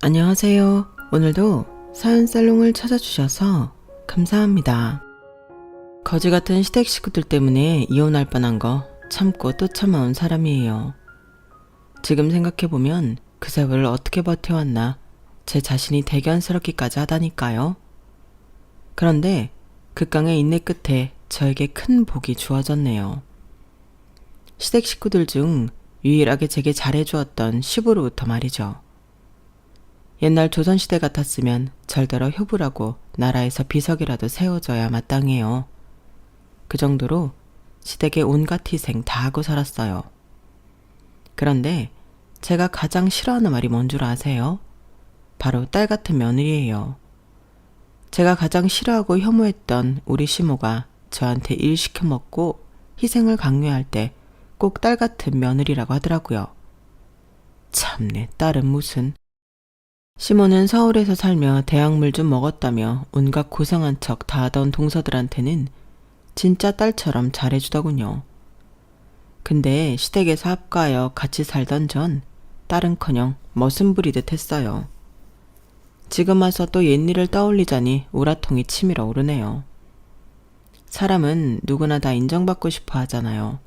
안녕하세요. 오늘도 사연살롱을 찾아주셔서 감사합니다. 거지 같은 시댁 식구들 때문에 이혼할 뻔한 거 참고 또 참아온 사람이에요. 지금 생각해보면 그 세월을 어떻게 버텨왔나 제 자신이 대견스럽기까지 하다니까요. 그런데 극강의 인내 끝에 저에게 큰 복이 주어졌네요. 시댁 식구들 중 유일하게 제게 잘해주었던 시부로부터 말이죠. 옛날 조선시대 같았으면 절대로 효부라고 나라에서 비석이라도 세워줘야 마땅해요. 그 정도로 시댁의 온갖 희생 다 하고 살았어요. 그런데 제가 가장 싫어하는 말이 뭔 줄 아세요? 바로 딸 같은 며느리예요. 제가 가장 싫어하고 혐오했던 우리 시모가 저한테 일 시켜먹고 희생을 강요할 때 꼭 딸 같은 며느리라고 하더라고요. 참내, 딸은 무슨... 시모는 서울에서 살며 대학물 좀 먹었다며 온갖 고상한 척 다 하던 동서들한테는 진짜 딸처럼 잘해주더군요. 근데 시댁에서 합가하여 같이 살던 전 딸은커녕 머슴 부리듯 했어요. 지금 와서 또 옛일을 떠올리자니 우라통이 치밀어 오르네요. 사람은 누구나 다 인정받고 싶어 하잖아요.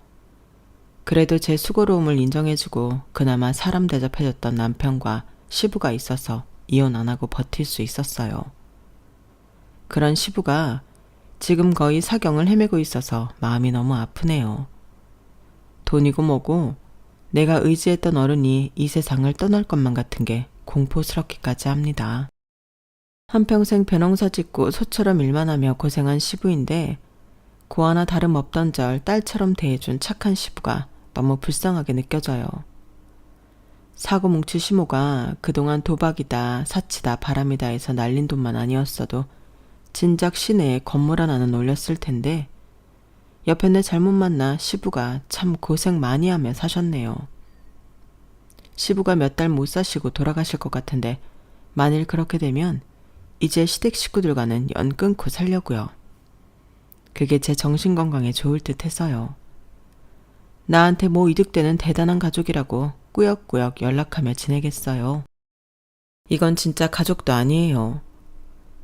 그래도 제 수고로움을 인정해주고 그나마 사람 대접해줬던 남편과 시부가 있어서 이혼 안 하고 버틸 수 있었어요. 그런 시부가 지금 거의 사경을 헤매고 있어서 마음이 너무 아프네요. 돈이고 뭐고 내가 의지했던 어른이 이 세상을 떠날 것만 같은 게 공포스럽기까지 합니다. 한평생 벼농사 짓고 소처럼 일만 하며 고생한 시부인데 고 하나 다름없던 절 딸처럼 대해준 착한 시부가 너무 불쌍하게 느껴져요. 사고 뭉치 시모가 그동안 도박이다, 사치다, 바람이다 해서 날린 돈만 아니었어도 진작 시내에 건물 하나는 올렸을 텐데 옆에 내 잘못 만나 시부가 참 고생 많이 하며 사셨네요. 시부가 몇 달 못 사시고 돌아가실 것 같은데 만일 그렇게 되면 이제 시댁 식구들과는 연 끊고 살려고요. 그게 제 정신건강에 좋을 듯 해서요. 나한테 뭐 이득되는 대단한 가족이라고 꾸역꾸역 연락하며 지내겠어요. 이건 진짜 가족도 아니에요.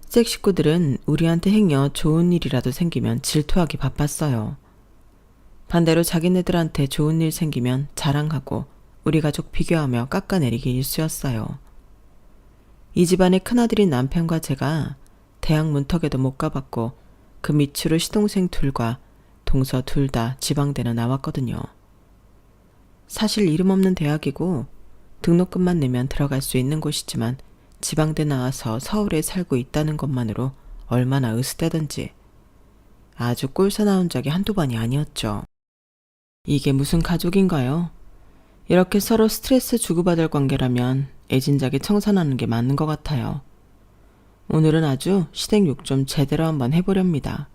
시댁 식구들은 우리한테 행여 좋은 일이라도 생기면 질투하기 바빴어요. 반대로 자기네들한테 좋은 일 생기면 자랑하고 우리 가족 비교하며 깎아내리기 일쑤였어요. 이 집안의 큰아들인 남편과 제가 대학 문턱에도 못 가봤고 그 밑으로 시동생 둘과 동서 둘 다 지방대는 나왔거든요. 사실 이름 없는 대학이고 등록금만 내면 들어갈 수 있는 곳이지만 지방대 나와서 서울에 살고 있다는 것만으로 얼마나 으스대던지 아주 꼴사 나온 적이 한두 번이 아니었죠. 이게 무슨 가족인가요? 이렇게 서로 스트레스 주고받을 관계라면 애진작에 청산하는 게 맞는 것 같아요. 오늘은 아주 시댁 욕 좀 제대로 한번 해보렵니다.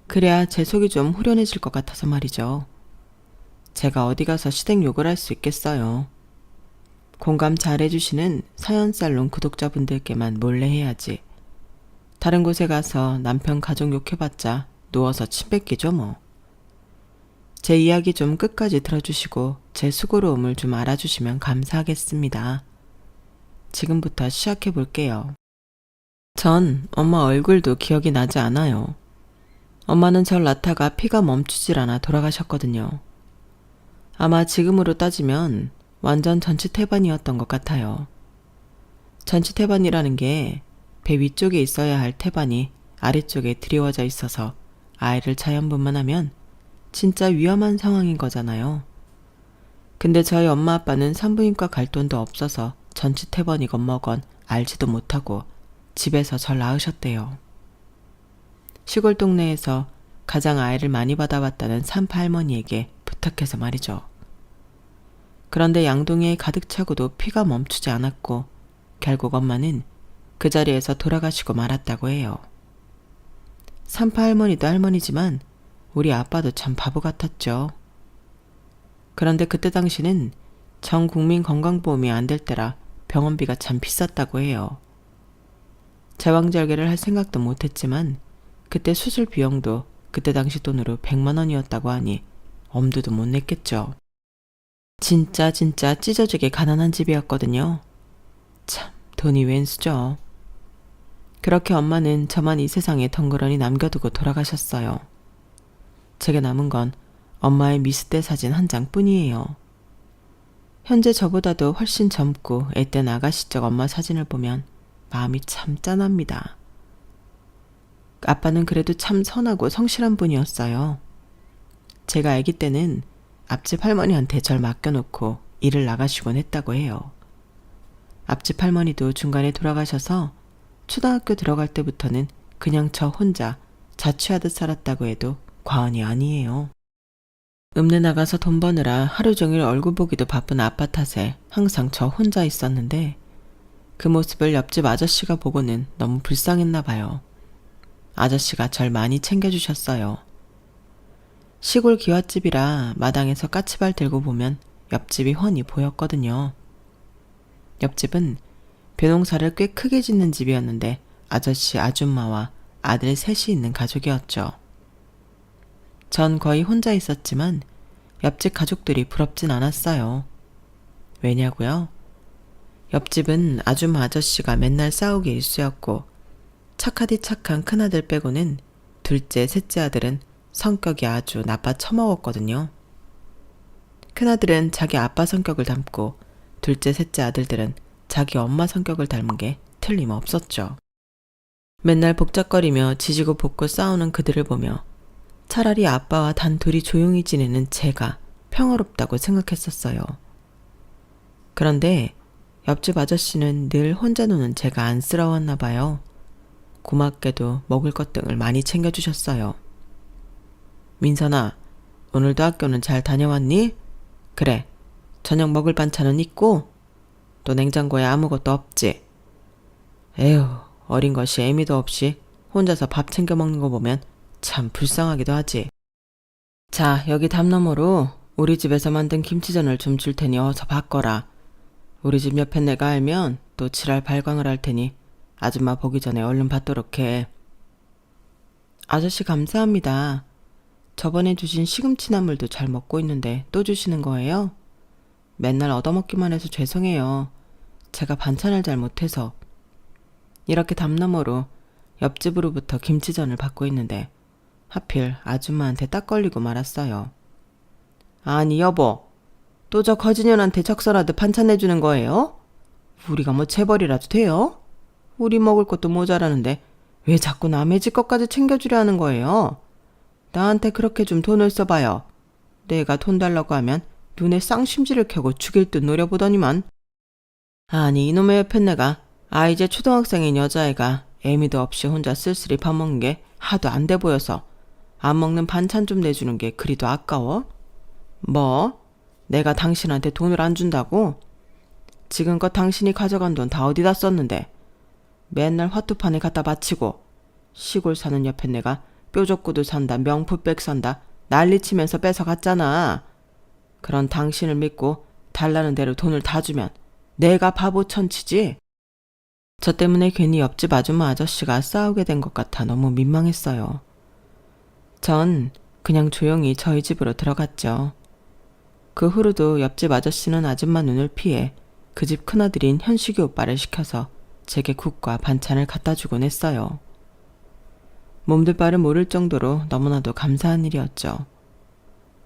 그래야 제 속이 좀 후련해질 것 같아서 말이죠. 제가 어디 가서 시댁 욕을 할 수 있겠어요. 공감 잘해주시는 사연살롱 구독자분들께만 몰래 해야지. 다른 곳에 가서 남편 가족 욕해봤자 누워서 침 뱉기죠 뭐. 제 이야기 좀 끝까지 들어주시고 제 수고로움을 좀 알아주시면 감사하겠습니다. 지금부터 시작해볼게요. 전 엄마 얼굴도 기억이 나지 않아요. 엄마는 절 낳다가 피가 멈추질 않아 돌아가셨거든요. 아마 지금으로 따지면 완전 전치태반이었던 것 같아요. 전치태반이라는 게 배 위쪽에 있어야 할 태반이 아래쪽에 드리워져 있어서 아이를 자연분만하면 진짜 위험한 상황인 거잖아요. 근데 저희 엄마 아빠는 산부인과 갈 돈도 없어서 전치태반이건 뭐건 알지도 못하고 집에서 절 낳으셨대요. 시골 동네에서 가장 아이를 많이 받아봤다는 산파 할머니에게 부탁해서 말이죠. 그런데 양동이에 가득 차고도 피가 멈추지 않았고 결국 엄마는 그 자리에서 돌아가시고 말았다고 해요. 산파 할머니도 할머니지만 우리 아빠도 참 바보 같았죠. 그런데 그때 당시는 전 국민 건강보험이 안 될 때라 병원비가 참 비쌌다고 해요. 제왕절개를 할 생각도 못했지만 그때 수술 비용도 그때 당시 돈으로 100만 원이었다고 하니 엄두도 못 냈겠죠. 진짜 찢어지게 가난한 집이었거든요. 참 돈이 웬수죠. 그렇게 엄마는 저만 이 세상에 덩그러니 남겨두고 돌아가셨어요. 제게 남은 건 엄마의 미스때 사진 한 장뿐이에요. 현재 저보다도 훨씬 젊고 앳된 아가씨적 엄마 사진을 보면 마음이 참 짠합니다. 아빠는 그래도 참 선하고 성실한 분이었어요. 제가 아기 때는 앞집 할머니한테 절 맡겨놓고 일을 나가시곤 했다고 해요. 앞집 할머니도 중간에 돌아가셔서 초등학교 들어갈 때부터는 그냥 저 혼자 자취하듯 살았다고 해도 과언이 아니에요. 읍내 나가서 돈 버느라 하루 종일 얼굴 보기도 바쁜 아빠 탓에 항상 저 혼자 있었는데 그 모습을 옆집 아저씨가 보고는 너무 불쌍했나 봐요. 아저씨가 절 많이 챙겨주셨어요. 시골 기와집이라 마당에서 까치발 들고 보면 옆집이 훤히 보였거든요. 옆집은 벼농사를 꽤 크게 짓는 집이었는데 아저씨 아줌마와 아들 셋이 있는 가족이었죠. 전 거의 혼자 있었지만 옆집 가족들이 부럽진 않았어요. 왜냐고요? 옆집은 아줌마 아저씨가 맨날 싸우기 일쑤였고 착하디 착한 큰아들 빼고는 둘째, 셋째 아들은 성격이 아주 나빠 처먹었거든요. 큰아들은 자기 아빠 성격을 닮고 둘째, 셋째 아들들은 자기 엄마 성격을 닮은 게 틀림없었죠. 맨날 복작거리며 지지고 볶고 싸우는 그들을 보며 차라리 아빠와 단둘이 조용히 지내는 제가 평화롭다고 생각했었어요. 그런데 옆집 아저씨는 늘 혼자 노는 제가 안쓰러웠나 봐요. 고맙게도 먹을 것 등을 많이 챙겨주셨어요. 민선아, 오늘도 학교는 잘 다녀왔니? 그래, 저녁 먹을 반찬은 있고? 또 냉장고에 아무것도 없지? 에휴, 어린 것이 애미도 없이 혼자서 밥 챙겨 먹는 거 보면 참 불쌍하기도 하지. 자, 여기 담 너머로 우리 집에서 만든 김치전을 좀 줄 테니 어서 바꿔라. 우리 집 옆에 내가 알면 또 지랄 발광을 할 테니 아줌마 보기 전에 얼른 받도록 해. 아저씨 감사합니다. 저번에 주신 시금치 나물도 잘 먹고 있는데 또 주시는 거예요? 맨날 얻어먹기만 해서 죄송해요. 제가 반찬을 잘 못해서. 이렇게 담 너머로 옆집으로부터 김치전을 받고 있는데 하필 아줌마한테 딱 걸리고 말았어요. 아니 여보, 또 저 거지년한테 적설하듯 반찬 내주는 거예요? 우리가 뭐 재벌이라도 돼요? 우리 먹을 것도 모자라는데 왜 자꾸 남의 집 것까지 챙겨주려 하는 거예요? 나한테 그렇게 좀 돈을 써봐요. 내가 돈 달라고 하면 눈에 쌍심지를 켜고 죽일 듯 노려보더니만. 아니 이놈의 옆에 내가 이제 초등학생인 여자애가 애미도 없이 혼자 쓸쓸히 밥 먹는 게 하도 안 돼 보여서 안 먹는 반찬 좀 내주는 게 그리도 아까워? 뭐? 내가 당신한테 돈을 안 준다고? 지금껏 당신이 가져간 돈 다 어디다 썼는데 맨날 화투판에 갖다 바치고 시골 사는 옆에 내가 뾰족구두 산다 명품백 산다 난리치면서 뺏어갔잖아. 그런 당신을 믿고 달라는 대로 돈을 다 주면 내가 바보 천치지? 저 때문에 괜히 옆집 아줌마 아저씨가 싸우게 된 것 같아 너무 민망했어요. 전 그냥 조용히 저희 집으로 들어갔죠. 그 후로도 옆집 아저씨는 아줌마 눈을 피해 그 집 큰아들인 현식이 오빠를 시켜서 제게 국과 반찬을 갖다 주곤 했어요. 몸둘 바를 모를 정도로 너무나도 감사한 일이었죠.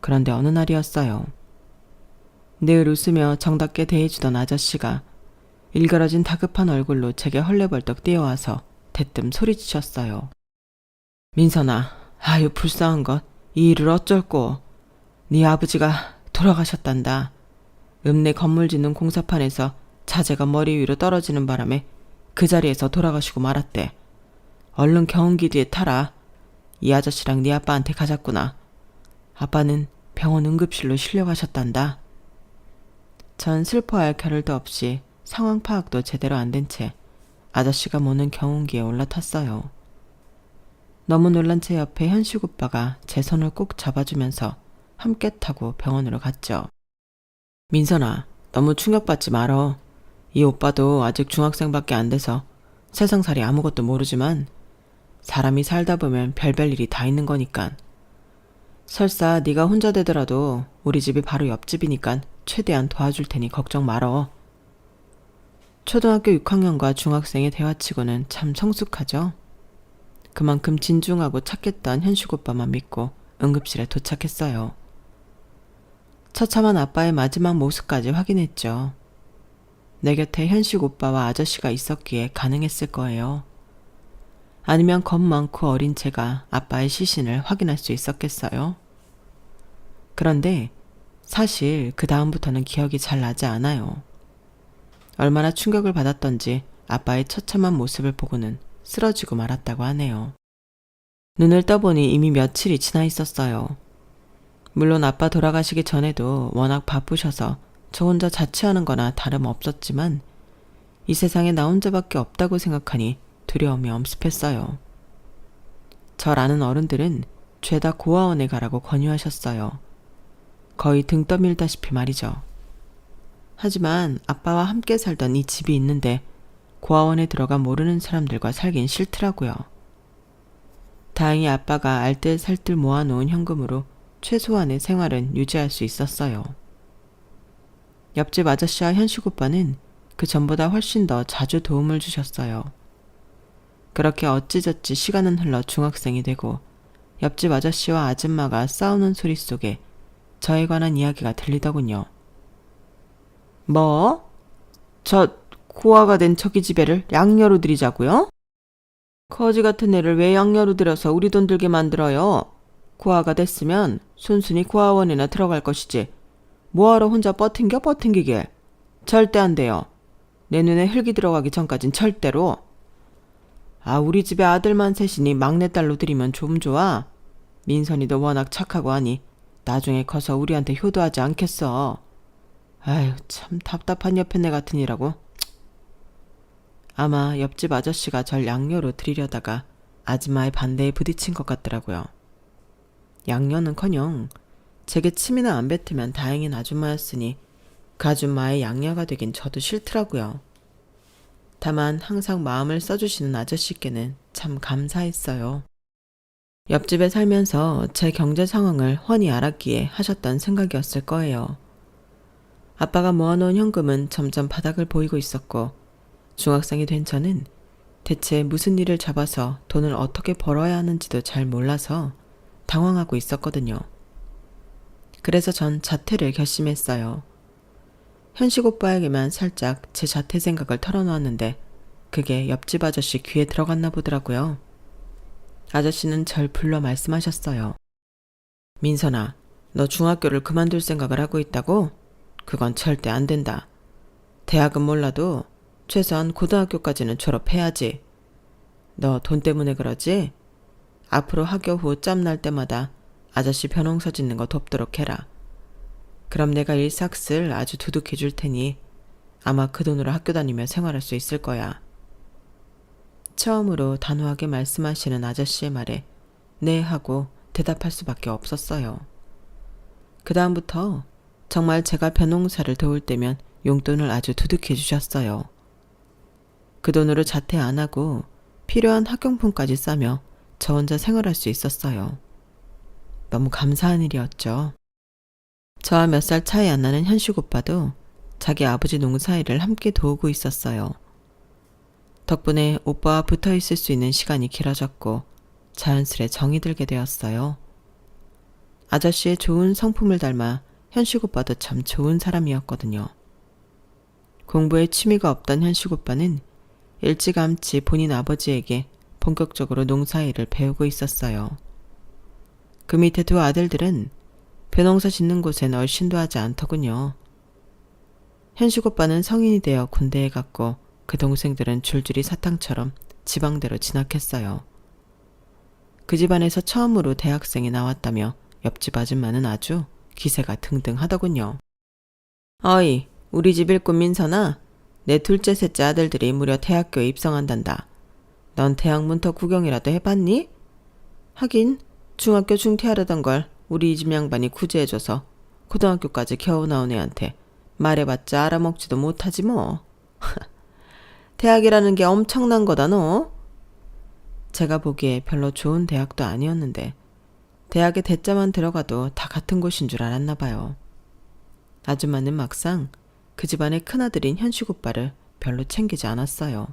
그런데 어느 날이었어요. 늘 웃으며 정답게 대해주던 아저씨가 일그러진 다급한 얼굴로 제게 헐레벌떡 뛰어와서 대뜸 소리치셨어요. 민선아, 아유 불쌍한 것, 이 일을 어쩔꼬. 네 아버지가 돌아가셨단다. 읍내 건물 짓는 공사판에서 자재가 머리 위로 떨어지는 바람에 그 자리에서 돌아가시고 말았대. 얼른 경운기 뒤에 타라. 이 아저씨랑 네 아빠한테 가자꾸나. 아빠는 병원 응급실로 실려가셨단다. 전 슬퍼할 겨를도 없이 상황 파악도 제대로 안 된 채 아저씨가 모는 경운기에 올라탔어요. 너무 놀란 제 옆에 현식 오빠가 제 손을 꼭 잡아주면서 함께 타고 병원으로 갔죠. 민선아, 너무 충격받지 말어. 이 오빠도 아직 중학생밖에 안 돼서 세상살이 아무것도 모르지만 사람이 살다 보면 별별 일이 다 있는 거니깐. 설사 네가 혼자 되더라도 우리 집이 바로 옆집이니깐 최대한 도와줄 테니 걱정 말어. 초등학교 6학년과 중학생의 대화치고는 참 성숙하죠. 그만큼 진중하고 착했던 현식 오빠만 믿고 응급실에 도착했어요. 처참한 아빠의 마지막 모습까지 확인했죠. 내 곁에 현식 오빠와 아저씨가 있었기에 가능했을 거예요. 아니면 겁 많고 어린 제가 아빠의 시신을 확인할 수 있었겠어요? 그런데 사실 그 다음부터는 기억이 잘 나지 않아요. 얼마나 충격을 받았던지 아빠의 처참한 모습을 보고는 쓰러지고 말았다고 하네요. 눈을 떠보니 이미 며칠이 지나 있었어요. 물론 아빠 돌아가시기 전에도 워낙 바쁘셔서 저 혼자 자취하는 거나 다름없었지만 이 세상에 나 혼자밖에 없다고 생각하니 두려움이 엄습했어요. 절 아는 어른들은 죄다 고아원에 가라고 권유하셨어요. 거의 등 떠밀다시피 말이죠. 하지만 아빠와 함께 살던 이 집이 있는데 고아원에 들어가 모르는 사람들과 살긴 싫더라고요. 다행히 아빠가 알뜰살뜰 모아놓은 현금으로 최소한의 생활은 유지할 수 있었어요. 옆집 아저씨와 현식 오빠는 그 전보다 훨씬 더 자주 도움을 주셨어요. 그렇게 어찌저찌 시간은 흘러 중학생이 되고 옆집 아저씨와 아줌마가 싸우는 소리 속에 저에 관한 이야기가 들리더군요. 뭐? 저 고아가 된 저기 집애를 양녀로 들이자고요? 거지 같은 애를 왜 양녀로 들여서 우리 돈 들게 만들어요? 고아가 됐으면 순순히 고아원이나 들어갈 것이지 뭐하러 혼자 버팅기길. 절대 안 돼요. 내 눈에 흙이 들어가기 전까진 절대로. 아, 우리 집에 아들만 셋이니 막내딸로 들이면 좀 좋아. 민선이도 워낙 착하고 하니 나중에 커서 우리한테 효도하지 않겠어. 아유, 참 답답한 옆에 내 같으니라고. 아마 옆집 아저씨가 절 양녀로 들이려다가 아줌마의 반대에 부딪힌 것 같더라고요. 양녀는커녕 제게 침이나 안 뱉으면 다행인 아줌마였으니 그 아줌마의 양녀가 되긴 저도 싫더라고요. 다만 항상 마음을 써주시는 아저씨께는 참 감사했어요. 옆집에 살면서 제 경제 상황을 훤히 알았기에 하셨던 생각이었을 거예요. 아빠가 모아놓은 현금은 점점 바닥을 보이고 있었고 중학생이 된 저는 대체 무슨 일을 잡아서 돈을 어떻게 벌어야 하는지도 잘 몰라서 당황하고 있었거든요. 그래서 전 자퇴를 결심했어요. 현식 오빠에게만 살짝 제 자퇴 생각을 털어놓았는데 그게 옆집 아저씨 귀에 들어갔나 보더라고요. 아저씨는 절 불러 말씀하셨어요. 민선아, 너 중학교를 그만둘 생각을 하고 있다고? 그건 절대 안 된다. 대학은 몰라도 최소한 고등학교까지는 졸업해야지. 너 돈 때문에 그러지? 앞으로 학교 후 짬날 때마다 아저씨 벼농서 짓는 거 돕도록 해라. 그럼 내가 일삭슬 아주 두둑해 줄 테니 아마 그 돈으로 학교 다니며 생활할 수 있을 거야. 처음으로 단호하게 말씀하시는 아저씨의 말에 네 하고 대답할 수밖에 없었어요. 그 다음부터 정말 제가 벼농사를 도울 때면 용돈을 아주 두둑해 주셨어요. 그 돈으로 자퇴 안 하고 필요한 학용품까지 싸며 저 혼자 생활할 수 있었어요. 너무 감사한 일이었죠. 저와 몇 살 차이 안 나는 현식 오빠도 자기 아버지 농사일을 함께 도우고 있었어요. 덕분에 오빠와 붙어 있을 수 있는 시간이 길어졌고 자연스레 정이 들게 되었어요. 아저씨의 좋은 성품을 닮아 현식 오빠도 참 좋은 사람이었거든요. 공부에 취미가 없던 현식 오빠는 일찌감치 본인 아버지에게 본격적으로 농사일을 배우고 있었어요. 그 밑에 두 아들들은 벼농사 짓는 곳엔 얼씬도 하지 않더군요. 현식 오빠는 성인이 되어 군대에 갔고 그 동생들은 줄줄이 사탕처럼 지방대로 진학했어요. 그 집안에서 처음으로 대학생이 나왔다며 옆집 아줌마는 아주 기세가 등등하더군요. 어이, 우리 집 일꾼 민선아, 내 둘째 셋째 아들들이 무려 대학교에 입성한단다. 넌 대학 문터 구경이라도 해봤니? 하긴 중학교 중퇴하려던 걸 우리 이 집 양반이 구제해줘서 고등학교까지 겨우 나온 애한테 말해봤자 알아먹지도 못하지 뭐. 대학이라는 게 엄청난 거다 너. 제가 보기에 별로 좋은 대학도 아니었는데 대학에 대자만 들어가도 다 같은 곳인 줄 알았나 봐요. 아줌마는 막상 그 집안의 큰아들인 현식 오빠를 별로 챙기지 않았어요.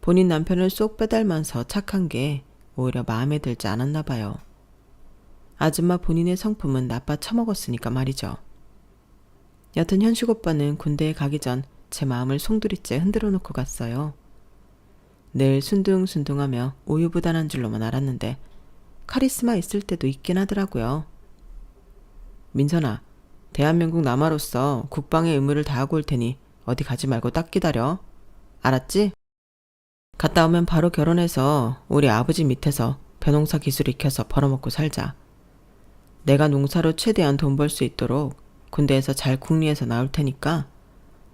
본인 남편을 쏙 빼닮아서 착한 게 오히려 마음에 들지 않았나 봐요. 아줌마 본인의 성품은 나빠 처먹었으니까 말이죠. 여튼 현식 오빠는 군대에 가기 전 제 마음을 송두리째 흔들어 놓고 갔어요. 늘 순둥순둥하며 우유부단한 줄로만 알았는데 카리스마 있을 때도 있긴 하더라고요. 민선아, 대한민국 남아로서 국방의 의무를 다하고 올 테니 어디 가지 말고 딱 기다려. 알았지? 갔다 오면 바로 결혼해서 우리 아버지 밑에서 벼농사 기술 익혀서 벌어먹고 살자. 내가 농사로 최대한 돈 벌 수 있도록 군대에서 잘 궁리해서 나올 테니까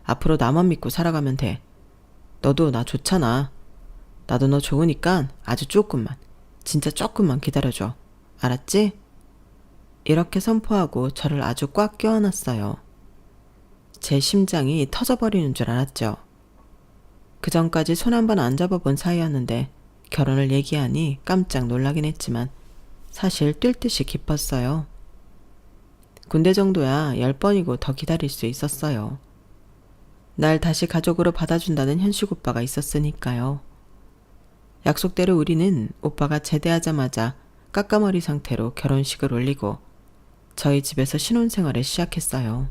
앞으로 나만 믿고 살아가면 돼. 너도 나 좋잖아. 나도 너 좋으니까 아주 조금만, 진짜 조금만 기다려줘. 알았지? 이렇게 선포하고 저를 아주 꽉 껴안았어요. 제 심장이 터져버리는 줄 알았죠. 그 전까지 손 한 번 안 잡아본 사이였는데 결혼을 얘기하니 깜짝 놀라긴 했지만 사실 뛸 듯이 기뻤어요. 군대 정도야 10번이고 더 기다릴 수 있었어요. 날 다시 가족으로 받아준다는 현식 오빠가 있었으니까요. 약속대로 우리는 오빠가 제대하자마자 까까머리 상태로 결혼식을 올리고 저희 집에서 신혼생활을 시작했어요.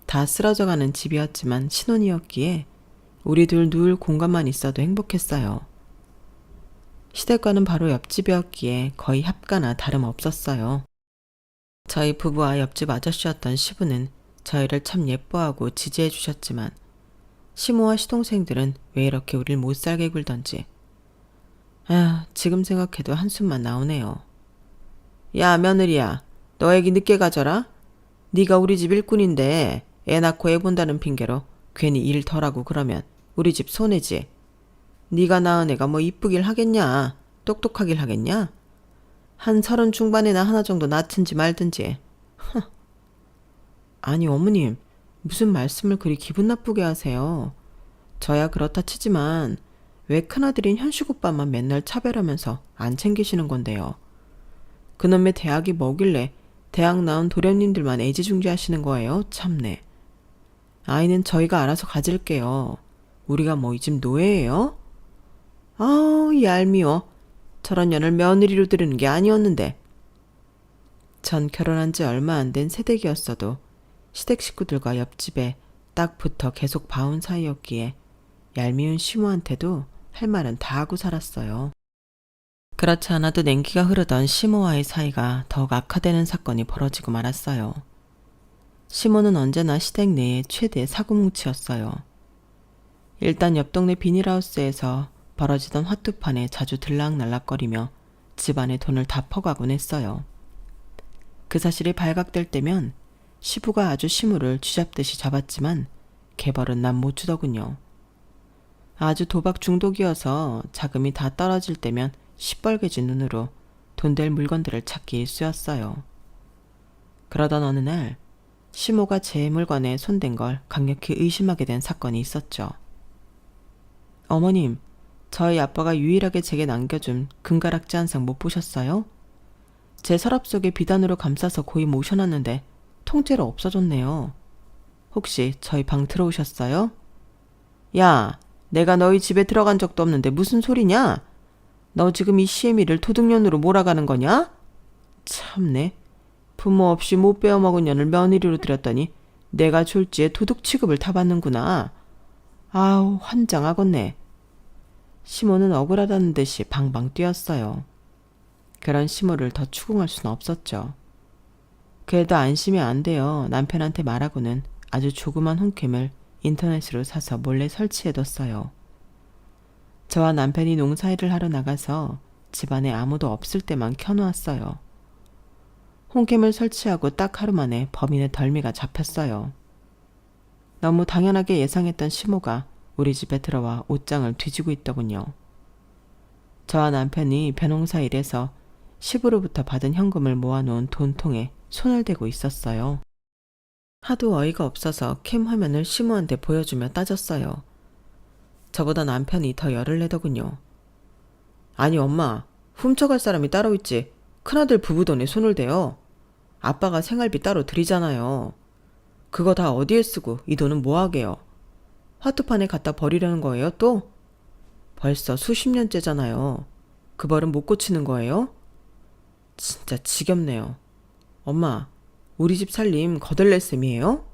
다 쓰러져가는 집이었지만 신혼이었기에 우리 둘 누울 공간만 있어도 행복했어요. 시댁과는 바로 옆집이었기에 거의 합가나 다름없었어요. 저희 부부와 옆집 아저씨였던 시부는 저희를 참 예뻐하고 지지해 주셨지만 시모와 시동생들은 왜 이렇게 우릴 못살게 굴던지 지금 생각해도 한숨만 나오네요. 야 며느리야, 너 애기 늦게 가져라. 네가 우리 집 일꾼인데 애 낳고 애 본다는 핑계로 괜히 일 덜하고 그러면 우리 집 손해지. 네가 낳은 애가 뭐 이쁘길 하겠냐, 똑똑하길 하겠냐. 한 30 중반에나 하나 정도 낳든지 말든지. 아니 어머님, 무슨 말씀을 그리 기분 나쁘게 하세요. 저야 그렇다 치지만 왜 큰아들인 현식 오빠만 맨날 차별하면서 안 챙기시는 건데요. 그놈의 대학이 뭐길래 대학 나온 도련님들만 애지중지하시는 거예요. 참네. 아이는 저희가 알아서 가질게요. 우리가 뭐 이 집 노예예요? 얄미워. 저런 년을 며느리로 들이는 게 아니었는데. 전 결혼한 지 얼마 안 된 새댁이었어도 시댁 식구들과 옆집에 딱 붙어 계속 봐온 사이였기에 얄미운 시모한테도 할 말은 다 하고 살았어요. 그렇지 않아도 냉기가 흐르던 시모와의 사이가 더욱 악화되는 사건이 벌어지고 말았어요. 시모는 언제나 시댁 내의 최대 사고뭉치였어요. 일단 옆 동네 비닐하우스에서 벌어지던 화투판에 자주 들락날락거리며 집안의 돈을 다 퍼가곤 했어요. 그 사실이 발각될 때면 시부가 아주 시무를 쥐잡듯이 잡았지만 개벌은 난 못 주더군요. 아주 도박 중독이어서 자금이 다 떨어질 때면 시뻘개진 눈으로 돈 될 물건들을 찾기 일쑤였어요. 그러던 어느 날 시모가 제 물건에 손댄 걸 강력히 의심하게 된 사건이 있었죠. 어머님, 저희 아빠가 유일하게 제게 남겨준 금가락지 한 상 못 보셨어요? 제 서랍 속에 비단으로 감싸서 고이 모셔놨는데 통째로 없어졌네요. 혹시 저희 방 들어오셨어요? 야, 내가 너희 집에 들어간 적도 없는데 무슨 소리냐? 너 지금 이 시애미를 도둑년으로 몰아가는 거냐? 참네. 부모 없이 못 빼어먹은 년을 며느리로 들였더니 내가 졸지에 도둑 취급을 다 받는구나. 아우, 환장하겠네. 시모는 억울하다는 듯이 방방 뛰었어요. 그런 시모를 더 추궁할 수는 없었죠. 그래도 안심이 안 돼요. 남편한테 말하고는 아주 조그만 홈캠을 인터넷으로 사서 몰래 설치해뒀어요. 저와 남편이 농사일을 하러 나가서 집안에 아무도 없을 때만 켜놓았어요. 홈캠을 설치하고 딱 하루 만에 범인의 덜미가 잡혔어요. 너무 당연하게 예상했던 시모가 우리 집에 들어와 옷장을 뒤지고 있더군요. 저와 남편이 벼농사 일에서 시부로부터 받은 현금을 모아놓은 돈통에 손을 대고 있었어요. 하도 어이가 없어서 캠 화면을 시모한테 보여주며 따졌어요. 저보다 남편이 더 열을 내더군요. 아니 엄마, 훔쳐갈 사람이 따로 있지 큰아들 부부 돈에 손을 대요. 아빠가 생활비 따로 드리잖아요. 그거 다 어디에 쓰고 이 돈은 뭐하게요. 화투판에 갖다 버리려는 거예요, 또? 벌써 수십 년째잖아요. 그 버릇 못 고치는 거예요? 진짜 지겹네요. 엄마, 우리 집 살림 거덜낼 셈이에요?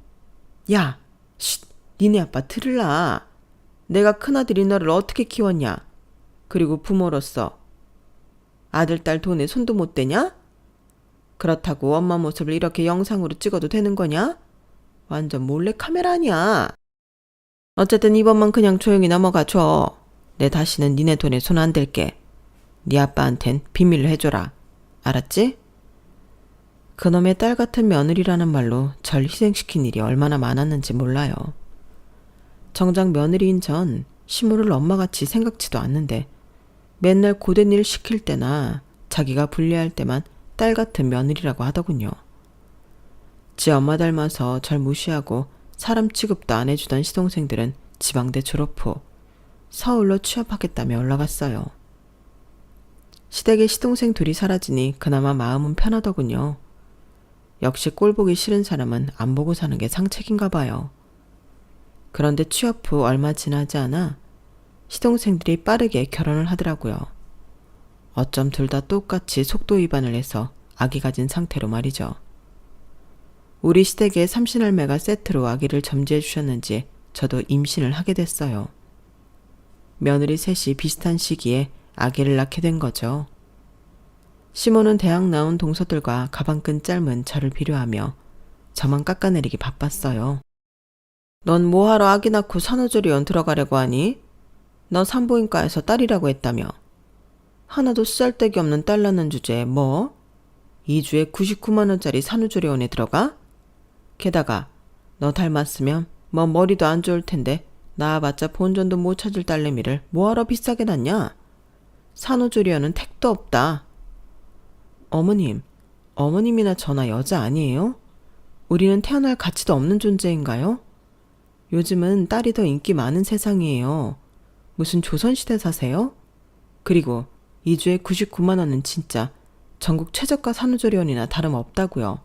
야, 쉿, 니네 아빠 들을라. 내가 큰아들이 너를 어떻게 키웠냐? 그리고 부모로서 아들, 딸 돈에 손도 못 대냐? 그렇다고 엄마 모습을 이렇게 영상으로 찍어도 되는 거냐? 완전 몰래 카메라 아니야. 어쨌든 이번만 그냥 조용히 넘어가 줘. 내 다시는 니네 돈에 손 안 댈게. 네 아빠한텐 비밀로 해줘라. 알았지? 그놈의 딸 같은 며느리라는 말로 절 희생시킨 일이 얼마나 많았는지 몰라요. 정작 며느리인 전 시무를 엄마같이 생각지도 않는데 맨날 고된 일 시킬 때나 자기가 불리할 때만 딸 같은 며느리라고 하더군요. 지 엄마 닮아서 절 무시하고 사람 취급도 안 해주던 시동생들은 지방대 졸업 후 서울로 취업하겠다며 올라갔어요. 시댁에 시동생 둘이 사라지니 그나마 마음은 편하더군요. 역시 꼴 보기 싫은 사람은 안 보고 사는 게 상책인가 봐요. 그런데 취업 후 얼마 지나지 않아 시동생들이 빠르게 결혼을 하더라고요. 어쩜 둘 다 똑같이 속도 위반을 해서 아기 가진 상태로 말이죠. 우리 시댁에 삼신할매가 세트로 아기를 점지해 주셨는지 저도 임신을 하게 됐어요. 며느리 셋이 비슷한 시기에 아기를 낳게 된 거죠. 시모는 대학 나온 동서들과 가방끈 짧은 저를 비료하며 저만 깎아내리기 바빴어요. 넌 뭐하러 아기 낳고 산후조리원 들어가려고 하니? 너 산부인과에서 딸이라고 했다며. 하나도 쓰잘데기 없는 딸 낳는 주제에 뭐? 2주에 99만 원짜리 산후조리원에 들어가? 게다가 너 닮았으면 뭐 머리도 안 좋을 텐데 낳아봤자 본전도 못 찾을 딸내미를 뭐하러 비싸게 낳냐? 산후조리원은 택도 없다. 어머님이나 저나 여자 아니에요? 우리는 태어날 가치도 없는 존재인가요? 요즘은 딸이 더 인기 많은 세상이에요. 무슨 조선시대 사세요? 그리고 2주에 99만 원은 진짜 전국 최저가 산후조리원이나 다름없다고요.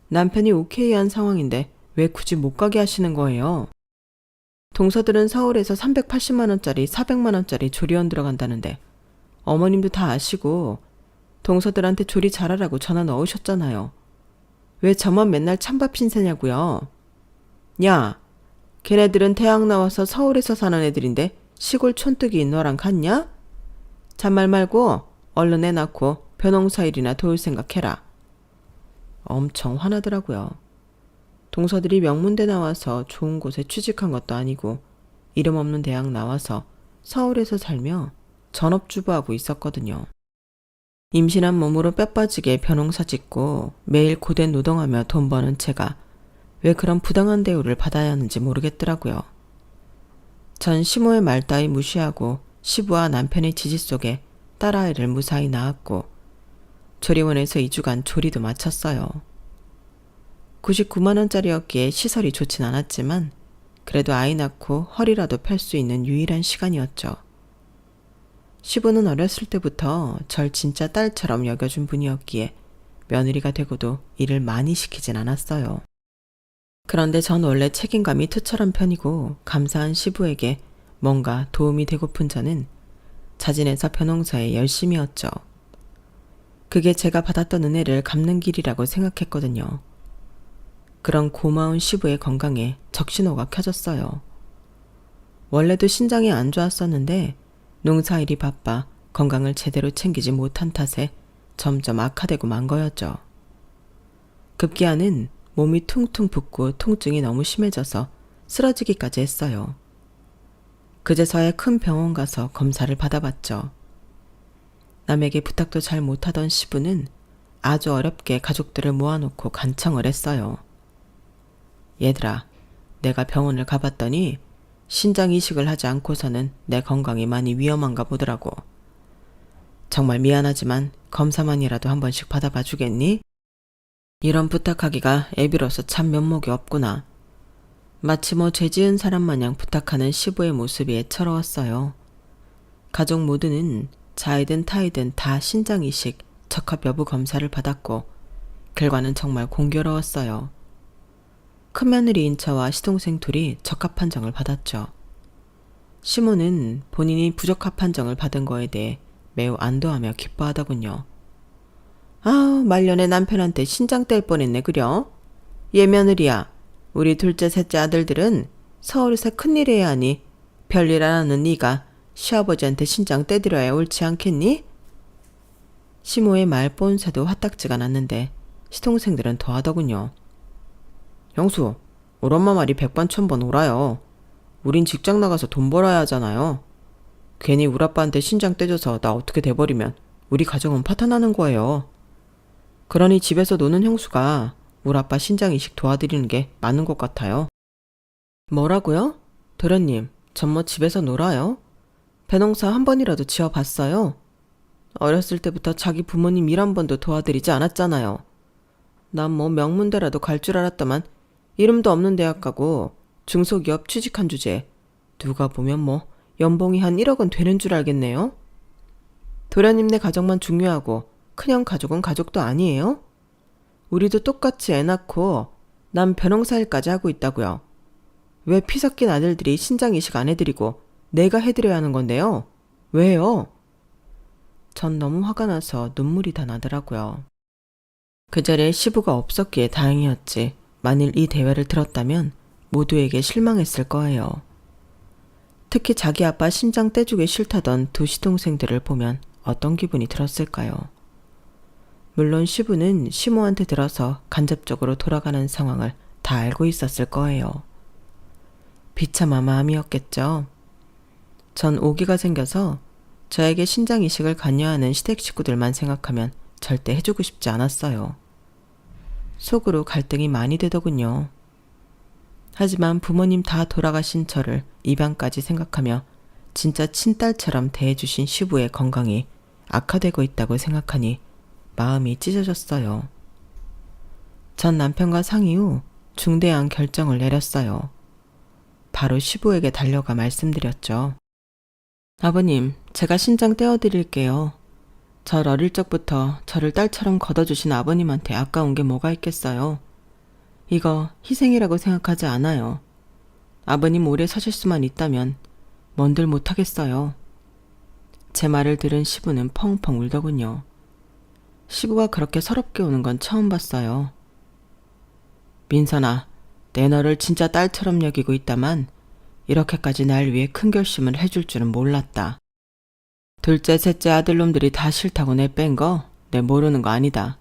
남편이 오케이 한 상황인데 왜 굳이 못 가게 하시는 거예요? 동서들은 서울에서 380만 원짜리 400만 원짜리 조리원 들어간다는데 어머님도 다 아시고 동서들한테 조리 잘하라고 전화 넣으셨잖아요. 왜 저만 맨날 찬밥 신세냐고요. 야, 걔네들은 대학 나와서 서울에서 사는 애들인데 시골 촌뜨기인 너랑 같냐? 잔말 말고 얼른 애 낳고 벼농사 일이나 도울 생각해라. 엄청 화나더라고요. 동서들이 명문대 나와서 좋은 곳에 취직한 것도 아니고 이름 없는 대학 나와서 서울에서 살며 전업주부하고 있었거든요. 임신한 몸으로 뼈 빠지게 벼농사 짓고 매일 고된 노동하며 돈 버는 제가 왜 그런 부당한 대우를 받아야 하는지 모르겠더라고요. 전 시모의 말 따위 무시하고 시부와 남편의 지지 속에 딸아이를 무사히 낳았고 조리원에서 2주간 조리도 마쳤어요. 99만 원짜리였기에 시설이 좋진 않았지만 그래도 아이 낳고 허리라도 펼 수 있는 유일한 시간이었죠. 시부는 어렸을 때부터 절 진짜 딸처럼 여겨준 분이었기에 며느리가 되고도 일을 많이 시키진 않았어요. 그런데 전 원래 책임감이 투철한 편이고 감사한 시부에게 뭔가 도움이 되고픈 저는 자진해서 벼농사에 열심이었죠. 그게 제가 받았던 은혜를 갚는 길이라고 생각했거든요. 그런 고마운 시부의 건강에 적신호가 켜졌어요. 원래도 신장이 안 좋았었는데 농사일이 바빠 건강을 제대로 챙기지 못한 탓에 점점 악화되고 만 거였죠. 급기야는 몸이 퉁퉁 붓고 통증이 너무 심해져서 쓰러지기까지 했어요. 그제서야 큰 병원 가서 검사를 받아봤죠. 남에게 부탁도 잘 못하던 시부는 아주 어렵게 가족들을 모아놓고 간청을 했어요. 얘들아, 내가 병원을 가봤더니 신장 이식을 하지 않고서는 내 건강이 많이 위험한가 보더라고. 정말 미안하지만 검사만이라도 한 번씩 받아봐 주겠니? 이런 부탁하기가 애비로서 참 면목이 없구나. 마치 뭐 죄지은 사람 마냥 부탁하는 시부의 모습이 애처로웠어요. 가족 모두는 자이든 타이든 다 신장 이식, 적합 여부 검사를 받았고 결과는 정말 공교로웠어요. 큰며느리인 저와 시동생 둘이 적합 판정을 받았죠. 시모는 본인이 부적합 판정을 받은 거에 대해 매우 안도하며 기뻐하더군요. 아우, 말년에 남편한테 신장 뗄 뻔했네 그려. 얘 며느리야, 우리 둘째 셋째 아들들은 서울에서 큰일 해야 하니 별일 안 하는 네가 시아버지한테 신장 떼드려야 옳지 않겠니? 시모의 말 본새도 화딱지가 났는데 시동생들은 더하더군요. 형수, 우리 엄마 말이 백번천번 옳아요. 우린 직장 나가서 돈 벌어야 하잖아요. 괜히 우리 아빠한테 신장 떼줘서 나 어떻게 돼버리면 우리 가정은 파탄나는 거예요. 그러니 집에서 노는 형수가 우리 아빠 신장 이식 도와드리는 게 맞는 것 같아요. 뭐라고요? 도련님, 전 뭐 집에서 놀아요? 배농사 한 번이라도 지어봤어요? 어렸을 때부터 자기 부모님 일 한 번도 도와드리지 않았잖아요. 난 뭐 명문대라도 갈 줄 알았다만 이름도 없는 대학 가고 중소기업 취직한 주제에 누가 보면 뭐 연봉이 한 1억은 되는 줄 알겠네요. 도련님네 가족만 중요하고 큰형 가족은 가족도 아니에요? 우리도 똑같이 애 낳고 난 벼농사 일까지 하고 있다고요. 왜 피 섞인 아들들이 신장 이식 안 해드리고 내가 해드려야 하는 건데요? 왜요? 전 너무 화가 나서 눈물이 다 나더라고요. 그 자리에 시부가 없었기에 다행이었지. 만일 이 대화를 들었다면 모두에게 실망했을 거예요. 특히 자기 아빠 신장 떼주기 싫다던 두 시동생들을 보면 어떤 기분이 들었을까요? 물론 시부는 시모한테 들어서 간접적으로 돌아가는 상황을 다 알고 있었을 거예요. 비참한 마음이었겠죠. 전 오기가 생겨서 저에게 신장 이식을 관여하는 시댁 식구들만 생각하면 절대 해주고 싶지 않았어요. 속으로 갈등이 많이 되더군요. 하지만 부모님 다 돌아가신 저를 입양까지 생각하며 진짜 친딸처럼 대해주신 시부의 건강이 악화되고 있다고 생각하니 마음이 찢어졌어요. 전 남편과 상의 후 중대한 결정을 내렸어요. 바로 시부에게 달려가 말씀드렸죠. 아버님, 제가 신장 떼어드릴게요. 절 어릴 적부터 저를 딸처럼 걷어주신 아버님한테 아까운 게 뭐가 있겠어요. 이거 희생이라고 생각하지 않아요. 아버님 오래 사실 수만 있다면 뭔들 못하겠어요. 제 말을 들은 시부는 펑펑 울더군요. 시부가 그렇게 서럽게 우는 건 처음 봤어요. 민선아, 내 너를 진짜 딸처럼 여기고 있다만 이렇게까지 날 위해 큰 결심을 해줄 줄은 몰랐다. 둘째, 셋째 아들놈들이 다 싫다고 내 뺀 거 내 모르는 거 아니다.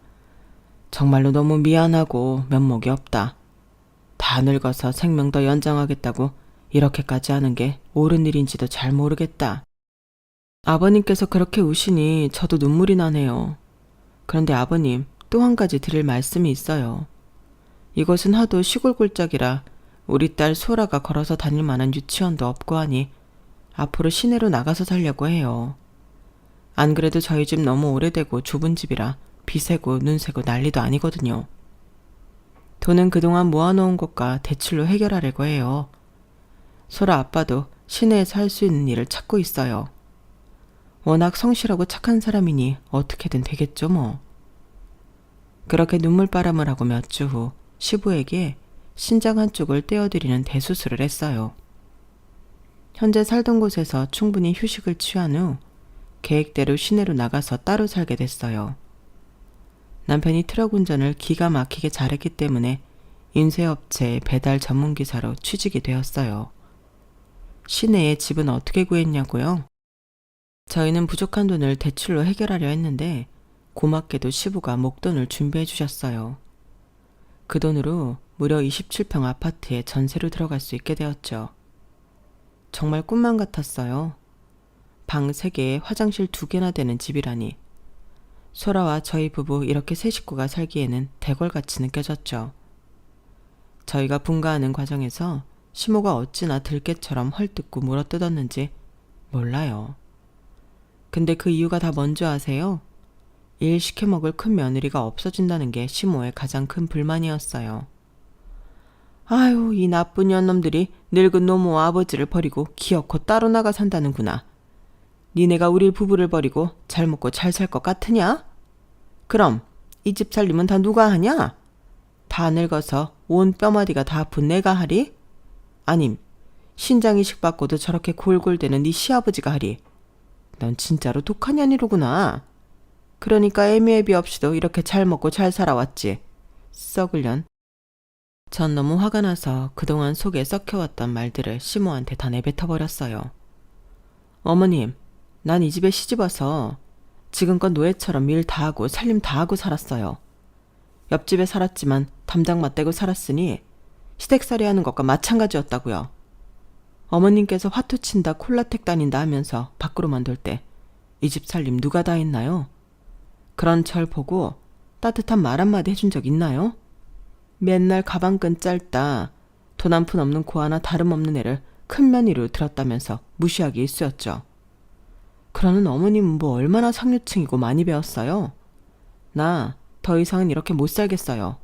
정말로 너무 미안하고 면목이 없다. 다 늙어서 생명 더 연장하겠다고 이렇게까지 하는 게 옳은 일인지도 잘 모르겠다. 아버님께서 그렇게 우시니 저도 눈물이 나네요. 그런데 아버님, 또 한 가지 드릴 말씀이 있어요. 이곳은 하도 시골 골짜기라 우리 딸 소라가 걸어서 다닐 만한 유치원도 없고 하니 앞으로 시내로 나가서 살려고 해요. 안 그래도 저희 집 너무 오래되고 좁은 집이라 비 새고 눈 새고 난리도 아니거든요. 돈은 그동안 모아놓은 것과 대출로 해결하려고 해요. 소라 아빠도 시내에서 할 수 있는 일을 찾고 있어요. 워낙 성실하고 착한 사람이니 어떻게든 되겠죠 뭐. 그렇게 눈물바람을 하고 몇 주 후 시부에게 신장 한쪽을 떼어드리는 대수술을 했어요. 현재 살던 곳에서 충분히 휴식을 취한 후 계획대로 시내로 나가서 따로 살게 됐어요. 남편이 트럭 운전을 기가 막히게 잘했기 때문에 인쇄업체 배달 전문기사로 취직이 되었어요. 시내에 집은 어떻게 구했냐고요? 저희는 부족한 돈을 대출로 해결하려 했는데 고맙게도 시부가 목돈을 준비해 주셨어요. 그 돈으로 무려 27평 아파트에 전세로 들어갈 수 있게 되었죠. 정말 꿈만 같았어요. 방 3개에 화장실 2개나 되는 집이라니. 소라와 저희 부부 이렇게 세 식구가 살기에는 대궐같이 느껴졌죠. 저희가 분가하는 과정에서 시모가 어찌나 들깨처럼 헐뜯고 물어뜯었는지 몰라요. 근데 그 이유가 다 뭔지 아세요? 일 시켜먹을 큰 며느리가 없어진다는 게 시모의 가장 큰 불만이었어요. 아유, 이 나쁜 년놈들이 늙은 노모와 아버지를 버리고 기어코 따로 나가 산다는구나. 니네가 우리 부부를 버리고 잘 먹고 잘 살 것 같으냐? 그럼 이 집 살림은 다 누가 하냐? 다 늙어서 온 뼈마디가 다 아픈 내가 하리? 아님 신장 이식 받고도 저렇게 골골대는 네 시아버지가 하리? 넌 진짜로 독한 년이로구나. 그러니까 애미애비 없이도 이렇게 잘 먹고 잘 살아왔지. 썩을년. 전 너무 화가 나서 그동안 속에 썩혀왔던 말들을 시모한테 다 내뱉어버렸어요. 어머님, 난 이 집에 시집와서 지금껏 노예처럼 일 다 하고 살림 다 하고 살았어요. 옆집에 살았지만 담장 맞대고 살았으니 시댁살이 하는 것과 마찬가지였다고요. 어머님께서 화투친다 콜라텍 다닌다 하면서 밖으로만 돌 때 이 집 살림 누가 다 했나요? 그런 절 보고 따뜻한 말 한마디 해준 적 있나요? 맨날 가방끈 짧다, 돈 한 푼 없는 고 하나 다름없는 애를 큰 며느리로 들었다면서 무시하기 일쑤였죠. 그러는 어머님은 뭐 얼마나 상류층이고 많이 배웠어요? 나 더 이상은 이렇게 못 살겠어요.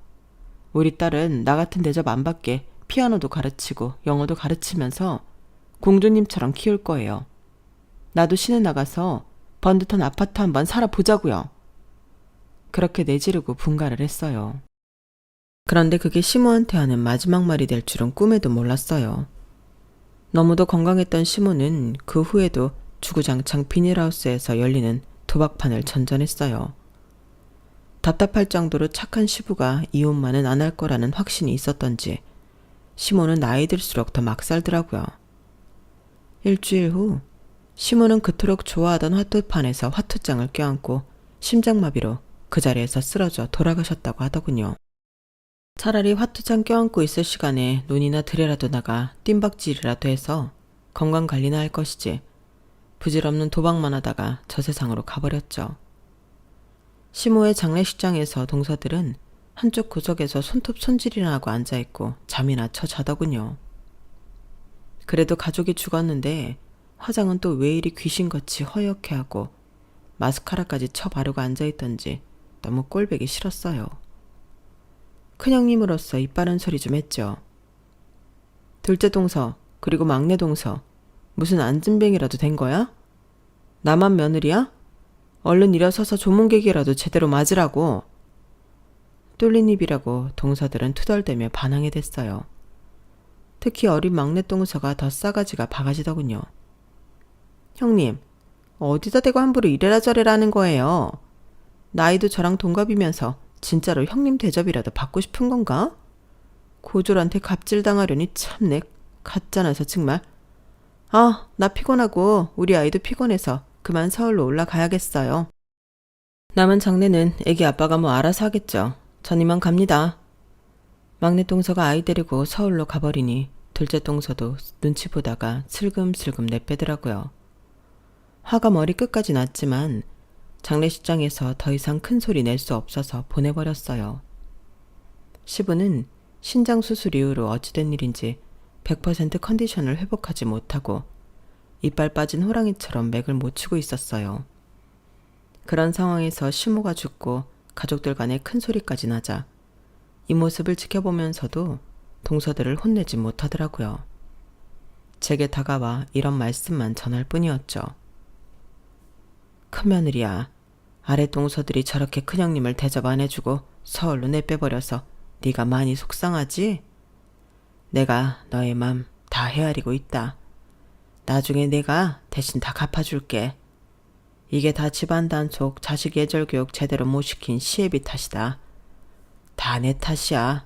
우리 딸은 나 같은 대접 안 받게 피아노도 가르치고 영어도 가르치면서 공주님처럼 키울 거예요. 나도 시내 나가서 번듯한 아파트 한번 살아보자고요. 그렇게 내지르고 분가를 했어요. 그런데 그게 시모한테 하는 마지막 말이 될 줄은 꿈에도 몰랐어요. 너무도 건강했던 시모는 그 후에도 주구장창 비닐하우스에서 열리는 도박판을 전전했어요. 답답할 정도로 착한 시부가 이혼만은 안 할 거라는 확신이 있었던지 시모는 나이 들수록 더 막 살더라고요. 일주일 후 시모는 그토록 좋아하던 화투판에서 화투장을 껴안고 심장마비로 그 자리에서 쓰러져 돌아가셨다고 하더군요. 차라리 화투장 껴안고 있을 시간에 논이나 들에라도 나가 뜀박질이라도 해서 건강관리나 할 것이지 부질없는 도박만 하다가 저 세상으로 가버렸죠. 시모의 장례식장에서 동서들은 한쪽 구석에서 손톱 손질이나 하고 앉아있고 잠이나 쳐 자더군요. 그래도 가족이 죽었는데 화장은 또 왜 이리 귀신같이 허옇게 하고 마스카라까지 쳐 바르고 앉아있던지 너무 꼴보기 싫었어요. 큰형님으로서 입 바른 소리 좀 했죠. 둘째 동서 그리고 막내 동서 무슨 안진뱅이라도 된 거야? 나만 며느리야? 얼른 일어서서 조문객이라도 제대로 맞으라고. 뚫린 입이라고 동서들은 투덜대며 반항이 됐어요. 특히 어린 막내 동서가 더 싸가지가 바가지더군요. 형님, 어디다 대고 함부로 이래라 저래라 하는 거예요. 나이도 저랑 동갑이면서 진짜로 형님 대접이라도 받고 싶은 건가? 고졸한테 갑질당하려니 참내 가짜나서 정말. 아, 나 피곤하고 우리 아이도 피곤해서 그만 서울로 올라가야겠어요. 남은 장례는 애기 아빠가 뭐 알아서 하겠죠. 전 이만 갑니다. 막내 동서가 아이 데리고 서울로 가버리니 둘째 동서도 눈치 보다가 슬금슬금 내빼더라고요. 화가 머리 끝까지 났지만 장례식장에서 더 이상 큰 소리 낼 수 없어서 보내버렸어요. 시부는 신장 수술 이후로 어찌된 일인지 100% 컨디션을 회복하지 못하고 이빨 빠진 호랑이처럼 맥을 못 추고 있었어요. 그런 상황에서 시모가 죽고 가족들 간에 큰 소리까지 나자 이 모습을 지켜보면서도 동서들을 혼내지 못하더라고요. 제게 다가와 이런 말씀만 전할 뿐이었죠. 큰며느리야, 아래 동서들이 저렇게 큰형님을 대접 안 해주고 서울로 내빼버려서 네가 많이 속상하지? 내가 너의 맘 다 헤아리고 있다. 나중에 내가 대신 다 갚아줄게. 이게 다 집안 단속, 자식 예절 교육 제대로 못 시킨 시애비 탓이다. 다 내 탓이야.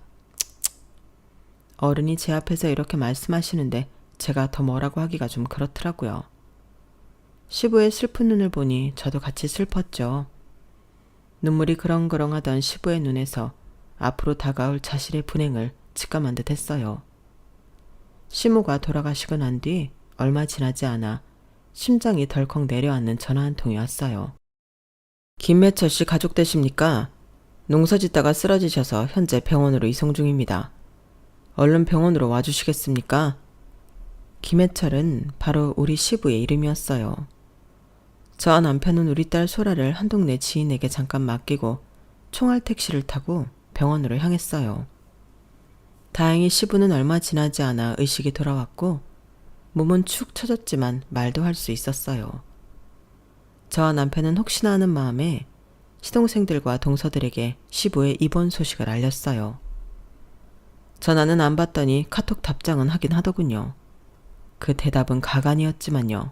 어른이 제 앞에서 이렇게 말씀하시는데 제가 더 뭐라고 하기가 좀 그렇더라고요. 시부의 슬픈 눈을 보니 저도 같이 슬펐죠. 눈물이 그렁그렁하던 시부의 눈에서 앞으로 다가올 자신의 분행을 직감한 듯 했어요. 시모가 돌아가시고 난 뒤 얼마 지나지 않아 심장이 덜컥 내려앉는 전화 한 통이 왔어요. 김매철 씨 가족 되십니까? 농사 짓다가 쓰러지셔서 현재 병원으로 이송 중입니다. 얼른 병원으로 와주시겠습니까? 김해철은 바로 우리 시부의 이름이었어요. 저와 남편은 우리 딸 소라를 한 동네 지인에게 잠깐 맡기고 총알 택시를 타고 병원으로 향했어요. 다행히 시부는 얼마 지나지 않아 의식이 돌아왔고 몸은 축 처졌지만 말도 할 수 있었어요. 저와 남편은 혹시나 하는 마음에 시동생들과 동서들에게 시부의 입원 소식을 알렸어요. 전화는 안 받더니 카톡 답장은 하긴 하더군요. 그 대답은 가관이었지만요.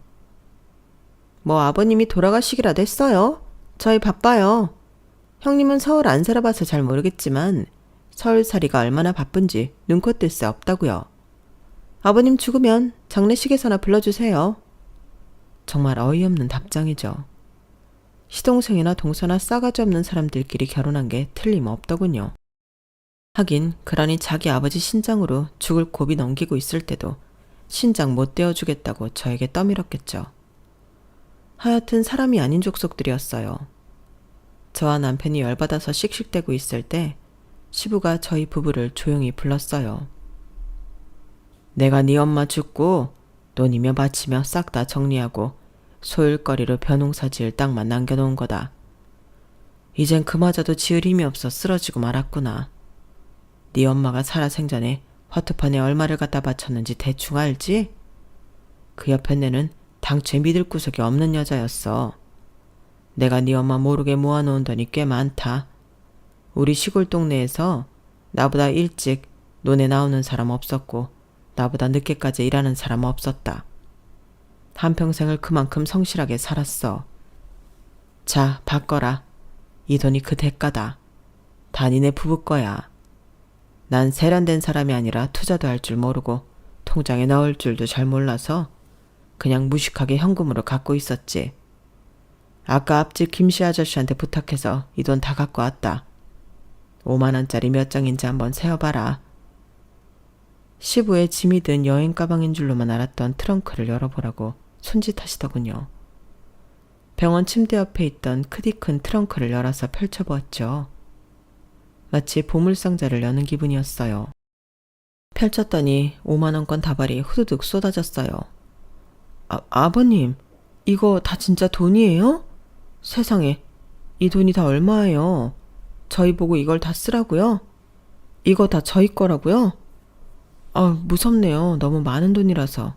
뭐 아버님이 돌아가시기라도 했어요. 저희 바빠요. 형님은 서울 안 살아봐서 잘 모르겠지만 서울살이가 얼마나 바쁜지 눈코 뜰 새 없다고요. 아버님 죽으면 장례식에서나 불러주세요. 정말 어이없는 답장이죠. 시동생이나 동서나 싸가지 없는 사람들끼리 결혼한 게 틀림없더군요. 하긴 그러니 자기 아버지 신장으로 죽을 고비 넘기고 있을 때도 신장 못 떼어주겠다고 저에게 떠밀었겠죠. 하여튼 사람이 아닌 족속들이었어요. 저와 남편이 열받아서 씩씩대고 있을 때 시부가 저희 부부를 조용히 불렀어요. 내가 네 엄마 죽고 논이며 밭이며 싹 다 정리하고 소일거리로 벼농사 지을 땅만 남겨놓은 거다. 이젠 그마저도 지을 힘이 없어 쓰러지고 말았구나. 네 엄마가 살아생전에 화투판에 얼마를 갖다 바쳤는지 대충 알지? 그 옆에 내는 당최 믿을 구석이 없는 여자였어. 내가 네 엄마 모르게 모아놓은 돈이 꽤 많다. 우리 시골 동네에서 나보다 일찍 논에 나오는 사람 없었고 나보다 늦게까지 일하는 사람 없었다. 한평생을 그만큼 성실하게 살았어. 자, 바꿔라. 이 돈이 그 대가다. 다 니네 부부 거야. 난 세련된 사람이 아니라 투자도 할 줄 모르고 통장에 넣을 줄도 잘 몰라서 그냥 무식하게 현금으로 갖고 있었지. 아까 앞집 김씨 아저씨한테 부탁해서 이 돈 다 갖고 왔다. 5만 원짜리 몇 장인지 한번 세어봐라. 시부의 짐이 든 여행 가방인 줄로만 알았던 트렁크를 열어보라고 손짓하시더군요. 병원 침대 옆에 있던 크디 큰 트렁크를 열어서 펼쳐보았죠. 마치 보물상자를 여는 기분이었어요. 펼쳤더니 5만 원권 다발이 후두둑 쏟아졌어요. 아버님, 이거 다 진짜 돈이에요? 세상에, 이 돈이 다 얼마예요? 저희 보고 이걸 다 쓰라고요? 이거 다 저희 거라고요? 무섭네요. 너무 많은 돈이라서.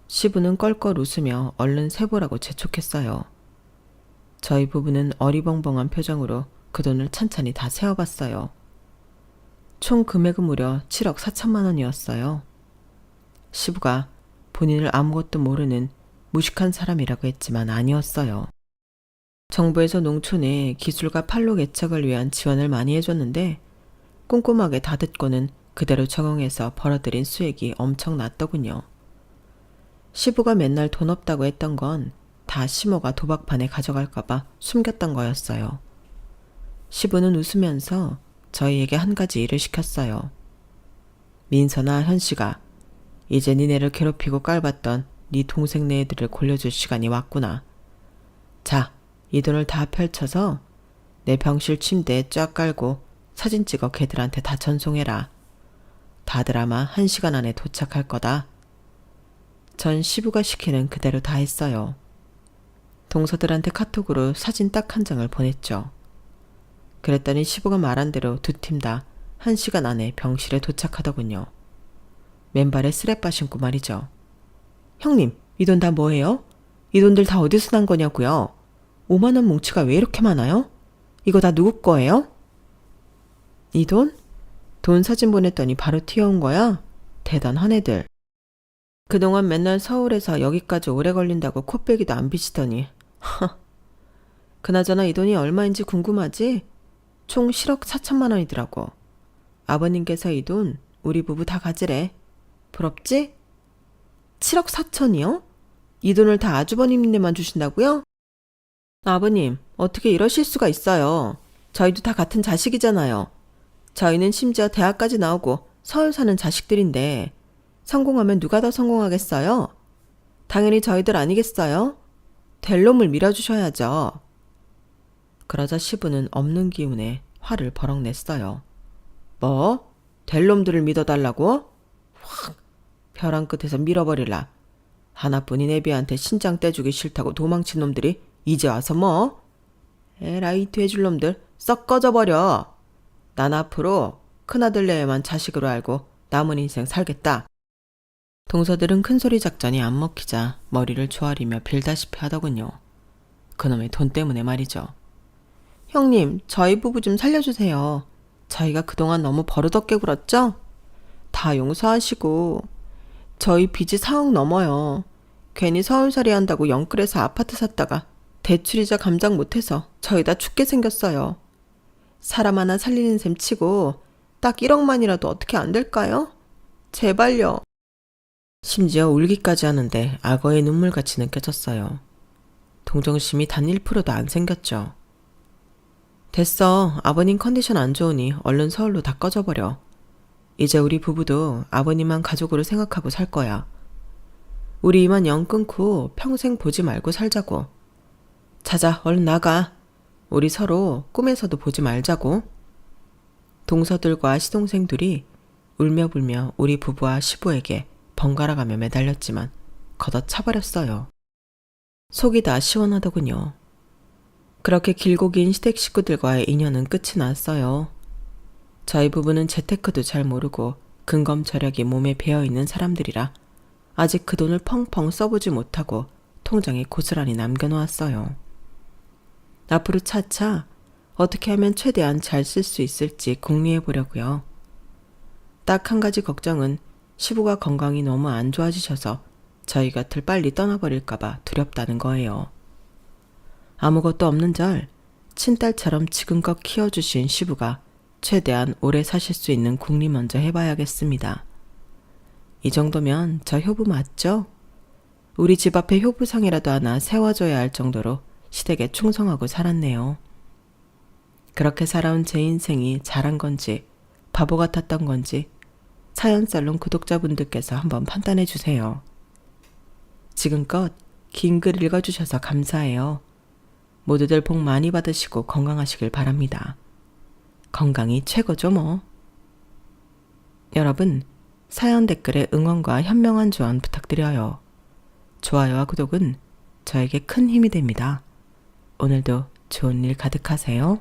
시부는 껄껄 웃으며 얼른 세보라고 재촉했어요. 저희 부부는 어리벙벙한 표정으로 그 돈을 찬찬히 다 세어봤어요. 총 금액은 무려 7억 4천만 원이었어요. 시부가 본인을 아무것도 모르는 무식한 사람이라고 했지만 아니었어요. 정부에서 농촌에 기술과 판로 개척을 위한 지원을 많이 해줬는데 꼼꼼하게 다 듣고는 그대로 적용해서 벌어들인 수익이 엄청났더군요. 시부가 맨날 돈 없다고 했던 건 다 시모가 도박판에 가져갈까봐 숨겼던 거였어요. 시부는 웃으면서 저희에게 한 가지 일을 시켰어요. 민서나 현씨가 이제 니네를 괴롭히고 깔봤던 네 동생네 애들을 골려줄 시간이 왔구나. 자, 이 돈을 다 펼쳐서 내 병실 침대에 쫙 깔고 사진 찍어 걔들한테 다 전송해라. 다들 아마 1시간 안에 도착할 거다. 전 시부가 시키는 그대로 다 했어요. 동서들한테 카톡으로 사진 딱 한 장을 보냈죠. 그랬더니 시부가 말한 대로 두 팀 다 1시간 안에 병실에 도착하더군요. 맨발에 쓰레빠 신고 말이죠. 형님, 이 돈 다 뭐예요? 이 돈들 다 어디서 난 거냐고요? 5만 원 뭉치가 왜 이렇게 많아요? 이거 다 누구 거예요? 이 돈? 돈 사진 보냈더니 바로 튀어온 거야? 대단한 애들. 그동안 맨날 서울에서 여기까지 오래 걸린다고 코빼기도 안 비치더니 그나저나 이 돈이 얼마인지 궁금하지? 총 7억 4천만 원이더라고. 아버님께서 이 돈 우리 부부 다 가지래. 부럽지? 7억 4천이요? 이 돈을 다 아주버님네만 주신다고요? 아버님, 어떻게 이러실 수가 있어요. 저희도 다 같은 자식이잖아요. 저희는 심지어 대학까지 나오고 서울 사는 자식들인데 성공하면 누가 더 성공하겠어요? 당연히 저희들 아니겠어요? 될 놈을 밀어주셔야죠. 그러자 시부는 없는 기운에 화를 버럭 냈어요. 뭐? 될 놈들을 믿어달라고? 확 벼랑 끝에서 밀어버릴라. 하나뿐인 애비한테 신장 떼주기 싫다고 도망친 놈들이 이제 와서 뭐? 에라이 돼줄 놈들 썩 꺼져버려. 난 앞으로 큰아들내에만 자식으로 알고 남은 인생 살겠다. 동서들은 큰소리 작전이 안 먹히자 머리를 조아리며 빌다시피 하더군요. 그놈의 돈 때문에 말이죠. 형님, 저희 부부 좀 살려주세요. 저희가 그동안 너무 버릇없게 굴었죠? 다 용서하시고. 저희 빚이 4억 넘어요. 괜히 서울살이 한다고 영끌에서 아파트 샀다가 대출이자 감당 못해서 저희 다 죽게 생겼어요. 사람 하나 살리는 셈 치고 딱 1억만이라도 어떻게 안 될까요? 제발요. 심지어 울기까지 하는데 악어의 눈물같이 느껴졌어요. 동정심이 단 1%도 안 생겼죠. 됐어. 아버님 컨디션 안 좋으니 얼른 서울로 다 꺼져버려. 이제 우리 부부도 아버님만 가족으로 생각하고 살 거야. 우리 이만 영 끊고 평생 보지 말고 살자고. 자자, 얼른 나가. 우리 서로 꿈에서도 보지 말자고. 동서들과 시동생들이 울며불며 우리 부부와 시부에게 번갈아가며 매달렸지만 걷어차버렸어요. 속이 다 시원하더군요. 그렇게 길고 긴 시댁 식구들과의 인연은 끝이 났어요. 저희 부부는 재테크도 잘 모르고 근검절약이 몸에 배어있는 사람들이라 아직 그 돈을 펑펑 써보지 못하고 통장에 고스란히 남겨놓았어요. 앞으로 차차 어떻게 하면 최대한 잘 쓸 수 있을지 궁리해 보려고요. 딱 한 가지 걱정은 시부가 건강이 너무 안 좋아지셔서 저희 곁을 빨리 떠나버릴까봐 두렵다는 거예요. 아무것도 없는 절 친딸처럼 지금껏 키워주신 시부가 최대한 오래 사실 수 있는 궁리 먼저 해봐야겠습니다. 이 정도면 저 효부 맞죠? 우리 집 앞에 효부상이라도 하나 세워줘야 할 정도로 시댁에 충성하고 살았네요. 그렇게 살아온 제 인생이 잘한 건지 바보 같았던 건지 사연살롱 구독자분들께서 한번 판단해 주세요. 지금껏 긴 글 읽어주셔서 감사해요. 모두들 복 많이 받으시고 건강하시길 바랍니다. 건강이 최고죠 뭐. 여러분, 사연 댓글에 응원과 현명한 조언 부탁드려요. 좋아요와 구독은 저에게 큰 힘이 됩니다. 오늘도 좋은 일 가득하세요.